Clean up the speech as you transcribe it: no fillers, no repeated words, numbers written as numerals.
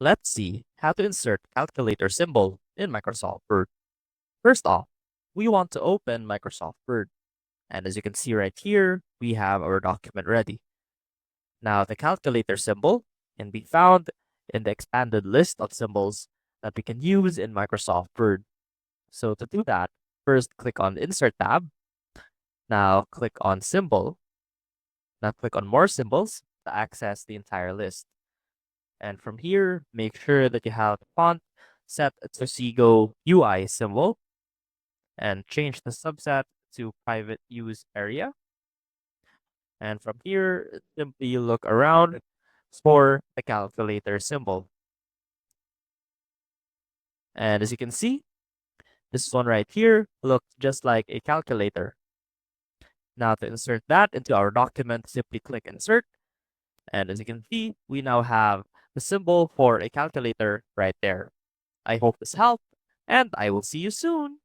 Let's see how to insert calculator symbol in Microsoft Word. First off, we want to open Microsoft Word. And as you can see right here, we have our document ready. Now the calculator symbol can be found in the expanded list of symbols that we can use in Microsoft Word. So to do that, first click on the Insert tab. Now click on Symbol. Now click on More Symbols to access the entire list. And from here, make sure that you have the font set to Seago UI symbol and change the subset to private use area. And from here, simply look around for the calculator symbol. And as you can see, this one right here looks just like a calculator. Now to insert that into our document, simply click Insert. And as you can see, we now have the symbol for a calculator right there. I hope this helped, and I will see you soon.